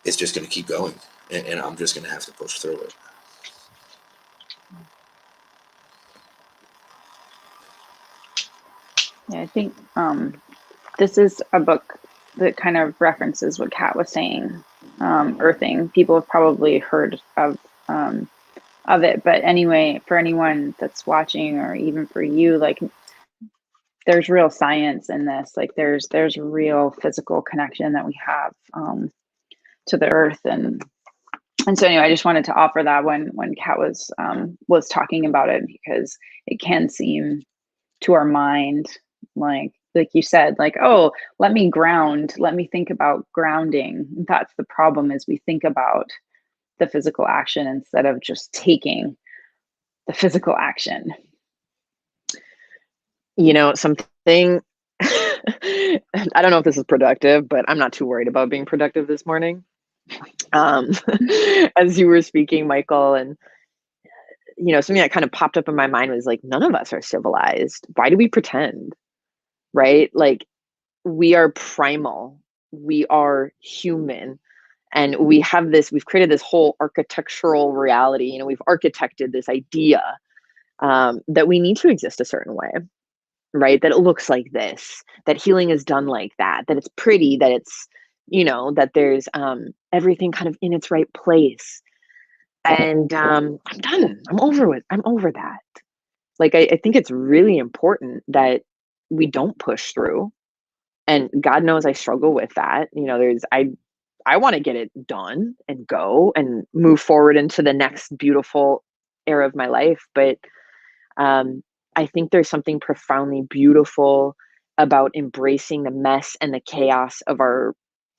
it's just going to keep going, and I'm just going to have to push through it. Yeah, I think this is a book that kind of references what Kat was saying. Earthing. People have probably heard of it, but anyway, for anyone that's watching, or even for you, like there's real science in this. Like there's real physical connection that we have to the earth. And so anyway, I just wanted to offer that when Kat was talking about it, because it can seem to our mind like you said, like, oh, let me ground, let me think about grounding. That's the problem, is we think about the physical action instead of just taking the physical action. You know, something, I don't know if this is productive, but I'm not too worried about being productive this morning. As you were speaking, Michael, and, you know, something that kind of popped up in my mind was like, none of us are civilized. Why do we pretend? Right? Like, we are primal, we are human, and we've created this whole architectural reality. You know, we've architected this idea that we need to exist a certain way, right? That it looks like this, that healing is done like that it's pretty, that it's, you know, that there's everything kind of in its right place. And I'm done. I'm over that. Like, I think it's really important that we don't push through. And God knows I struggle with that. You know, I want to get it done and go and move forward into the next beautiful era of my life. But I think there's something profoundly beautiful about embracing the mess and the chaos of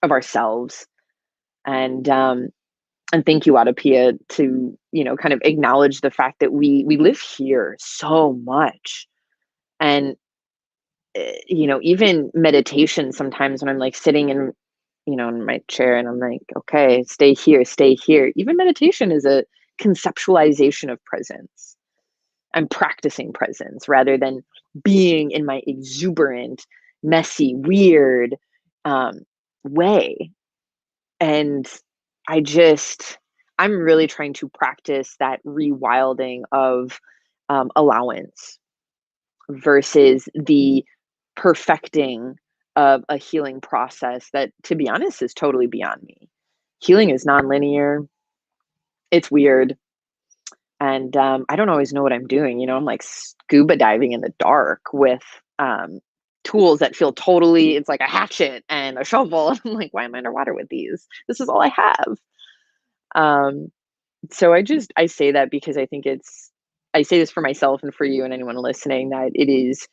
ourselves. And thank you, AdaPia, to, you know, kind of acknowledge the fact that we live here so much. And you know, even meditation, sometimes when I'm like sitting in, you know, in my chair and I'm like, okay, stay here. Even meditation is a conceptualization of presence. I'm practicing presence rather than being in my exuberant, messy, weird way. And I'm really trying to practice that rewilding of allowance versus the perfecting of a healing process that, to be honest, is totally beyond me. Healing is nonlinear. It's weird. And I don't always know what I'm doing. You know, I'm like scuba diving in the dark with tools that feel totally, it's like a hatchet and a shovel. I'm like, why am I underwater with these? This is all I have. So I say that because I think I say this for myself and for you and anyone listening, that it is,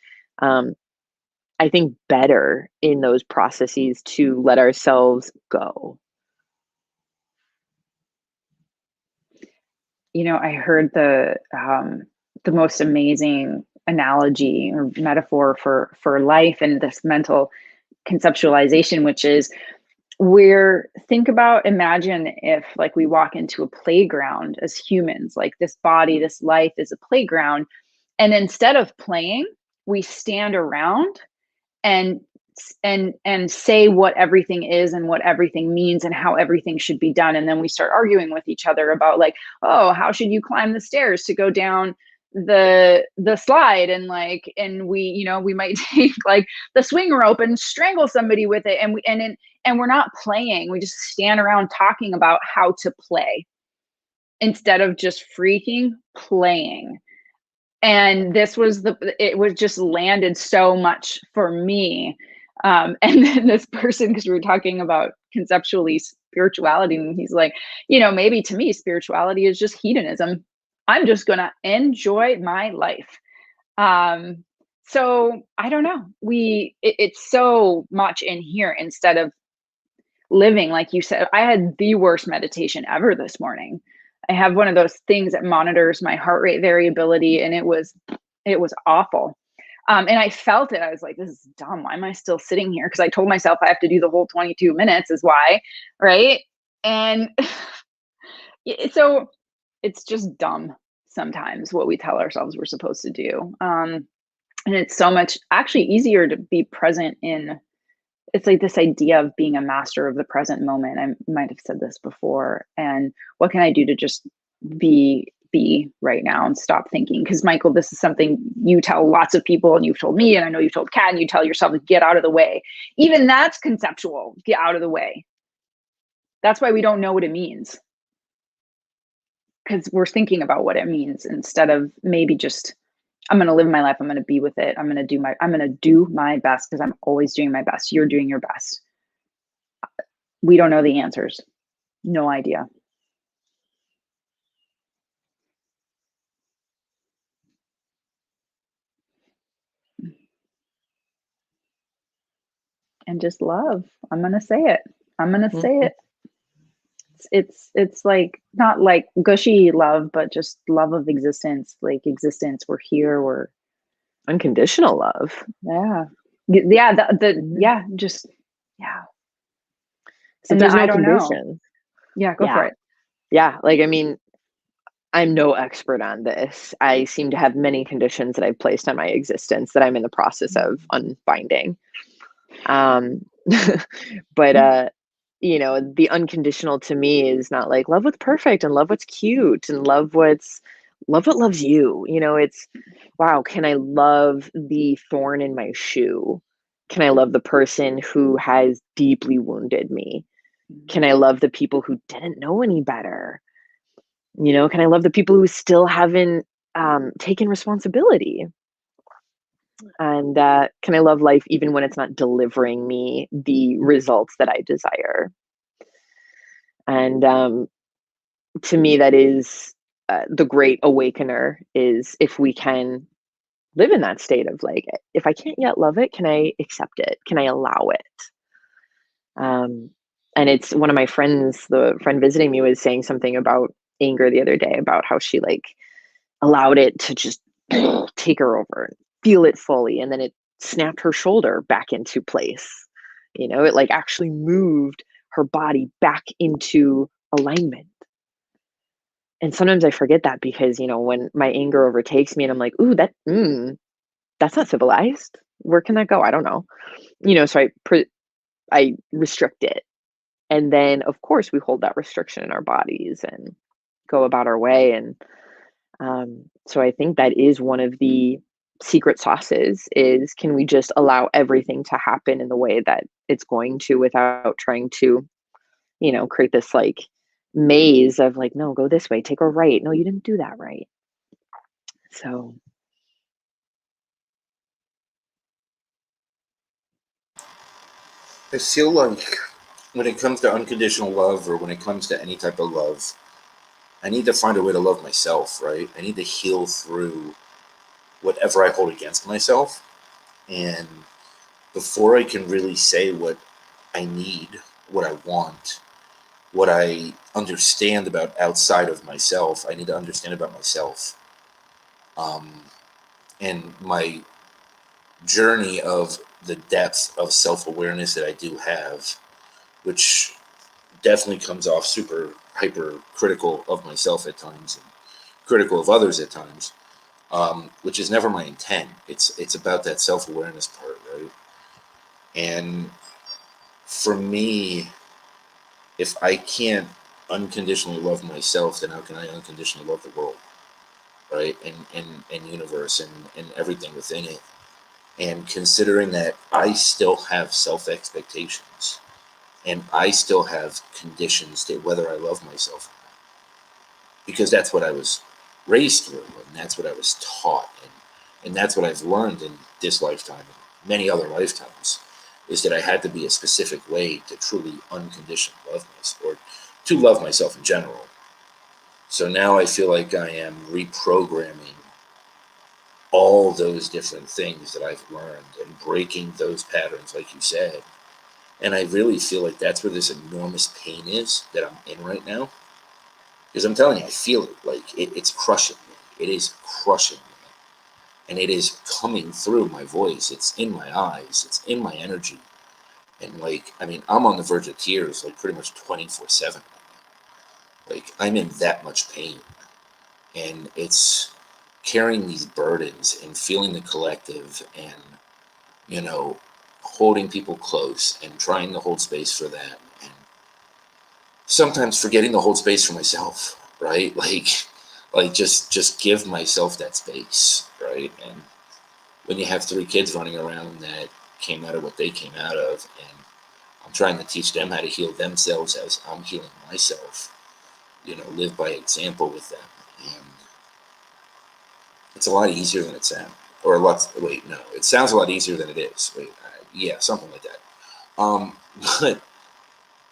I think, better in those processes to let ourselves go. You know, I heard the most amazing analogy or metaphor for life and this mental conceptualization, which is imagine if, like, we walk into a playground as humans, like this body, this life is a playground. And instead of playing, we stand around and say what everything is and what everything means and how everything should be done. And then we start arguing with each other about, like, oh, how should you climb the stairs to go down the slide? And like, and we, you know, we might take like the swing rope and strangle somebody with it. And we're not playing. We just stand around talking about how to play instead of just freaking playing. And it was just landed so much for me. And then this person, because we were talking about conceptually spirituality, and he's like, you know, maybe to me, spirituality is just hedonism. I'm just going to enjoy my life. So I don't know. It's so much in here instead of living, like you said. I had the worst meditation ever this morning. I have one of those things that monitors my heart rate variability, and it was awful. And I felt it. I was like, this is dumb. Why am I still sitting here? Because I told myself I have to do the whole 22 minutes is why, right? And so it's just dumb sometimes what we tell ourselves we're supposed to do. And it's so much actually easier to be present in. It's like this idea of being a master of the present moment. I might have said this before. And what can I do to just be right now and stop thinking? Because Michael, this is something you tell lots of people, and you've told me, and I know you've told Kat, and you tell yourself to get out of the way. Even that's conceptual. Get out of the way. That's why we don't know what it means. Because we're thinking about what it means instead of maybe just, I'm going to live my life. I'm going to be with it. I'm going to do my best, because I'm always doing my best. You're doing your best. We don't know the answers. No idea. And just love. I'm gonna say it. I'm gonna say it. It's like not like gushy love, but just love of existence. Like existence. We're here. We're Unconditional love. yeah. Yeah. Yeah. Just yeah. So And there's I no don't know. conditions. Yeah. Go for Yeah. it. Yeah. Like, I mean, I'm no expert on this. I seem to have many conditions that I've placed on my existence that I'm in the process of unbinding. But the unconditional to me is not like love what's perfect and love what's cute and love what loves you. It's wow, can I love the thorn in my shoe? Can I love the person who has deeply wounded me? Can I love the people who didn't know any better? Can I love the people who still haven't taken responsibility? And can I love life even when it's not delivering me the results that I desire? And to me, that is the great awakener, is if we can live in that state of like, if I can't yet love it, can I accept it? Can I allow it? And it's one of my friends, the friend visiting me, was saying something about anger the other day, about how she like allowed it to just take her over and feel it fully. And then it snapped her shoulder back into place. It like actually moved her body back into alignment. And sometimes I forget that because, when my anger overtakes me and I'm like, ooh, that's not civilized. Where can that go? I don't know. So I restrict it. And then of course we hold that restriction in our bodies and go about our way. And so I think that is one of the secret sauces, is can we just allow everything to happen in the way that it's going to, without trying to, create this like maze of like, no, go this way, take a right. No, you didn't do that right. So I feel like when it comes to unconditional love, or when it comes to any type of love, I need to find a way to love myself, right? I need to heal through whatever I hold against myself. And before I can really say what I need, what I want, what I understand about outside of myself, I need to understand about myself. Um, and my journey of the depth of self-awareness that I do have, which definitely comes off super hyper critical of myself at times and critical of others at times, which is never my intent. It's about that self-awareness part, right? And for me, if I can't unconditionally love myself, then how can I unconditionally love the world, right? And universe and everything within it. And considering that I still have self expectations and I still have conditions to whether I love myself or not, because that's what I was raised through, and that's what I was taught, and that's what I've learned in this lifetime and many other lifetimes, is that I had to be a specific way to truly unconditionally love myself, or to love myself in general. So now I feel like I am reprogramming all those different things that I've learned and breaking those patterns, like you said. And I really feel like that's where this enormous pain is that I'm in right now. Because I'm telling you, I feel it. Like it's crushing me. It is crushing me. And it is coming through my voice. It's in my eyes. It's in my energy. And like, I mean, I'm on the verge of tears, like pretty much 24/7. Like I'm in that much pain. And it's carrying these burdens and feeling the collective, and, you know, holding people close and trying to hold space for them. And sometimes forgetting to hold space for myself, right? Like just give myself that space, right? And when you have 3 kids running around that came out of what they came out of, and I'm trying to teach them how to heal themselves as I'm healing myself, live by example with them. And it's a lot easier than it sounds. Or a lot, wait, no, it sounds a lot easier than it is. Wait, yeah, something like that. But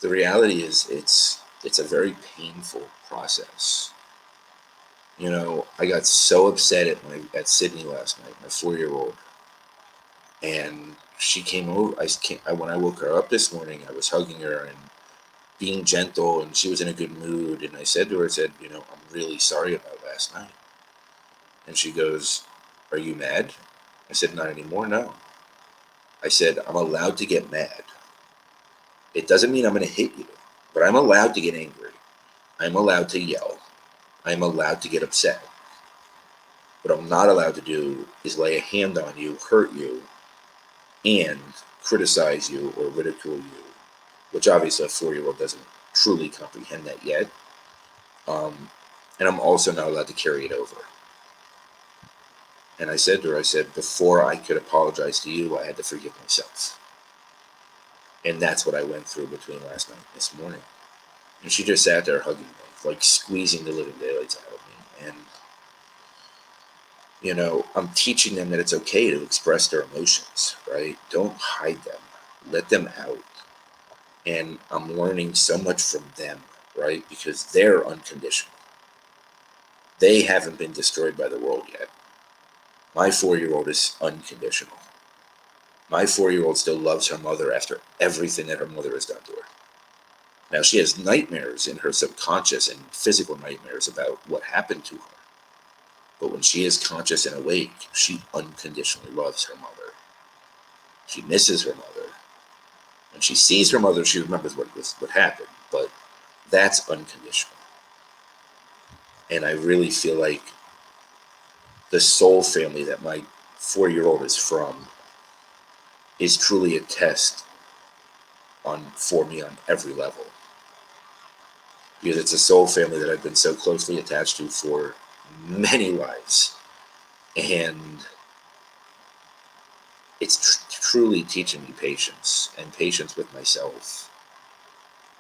the reality is, it's a very painful process. You know, I got so upset at Sydney last night, my 4-year-old, and she came over. When I woke her up this morning, I was hugging her and being gentle, and she was in a good mood. And I said to her, you know, I'm really sorry about last night. And she goes, "Are you mad?" I said, "Not anymore, no." I said, "I'm allowed to get mad. It doesn't mean I'm going to hit you, but I'm allowed to get angry. I'm allowed to yell. I'm allowed to get upset. What I'm not allowed to do is lay a hand on you, hurt you, and criticize you or ridicule you," which obviously a 4-year-old doesn't truly comprehend that yet. And I'm also not allowed to carry it over. And I said to her, before I could apologize to you, I had to forgive myself. And that's what I went through between last night and this morning. And she just sat there hugging me, like squeezing the living daylights out of me. And, you know, I'm teaching them that it's okay to express their emotions, right? Don't hide them. Let them out. And I'm learning so much from them, right? Because they're unconditional. They haven't been destroyed by the world yet. My 4-year-old is unconditional. My 4-year-old still loves her mother after everything that her mother has done to her. Now, she has nightmares in her subconscious and physical nightmares about what happened to her. But when she is conscious and awake, she unconditionally loves her mother. She misses her mother. When she sees her mother, she remembers what happened. But that's unconditional. And I really feel like the soul family that my 4-year-old is from is truly a test for me on every level. Because it's a soul family that I've been so closely attached to for many lives. And it's truly teaching me patience and patience with myself.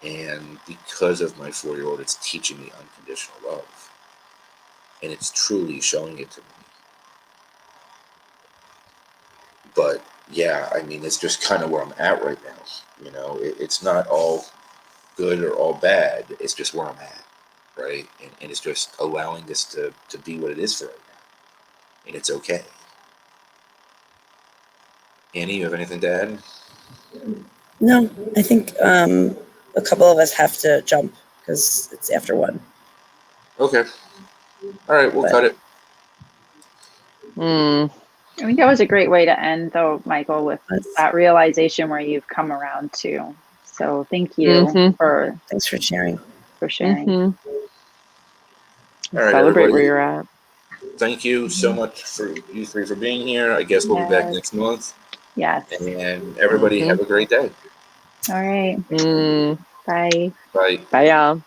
And because of my 4-year-old, it's teaching me unconditional love. And it's truly showing it to me. But yeah, I mean, it's just kind of where I'm at right now. You know, it's not all good or all bad. It's just where I'm at, right? And it's just allowing this to be what it is for right now. And it's okay. Annie, you have anything to add? No, I think a couple of us have to jump because it's after 1. Okay. All right, we'll cut it. I think that was a great way to end, though, Michael, with that realization where you've come around to. So thank you for Thanks for sharing. sharing. All right, Celebrate everybody. where you're at. Thank you so much for you 3 for being here. I guess we'll be back next month. Yes. And everybody have a great day. All right. Bye. Bye. Bye, y'all.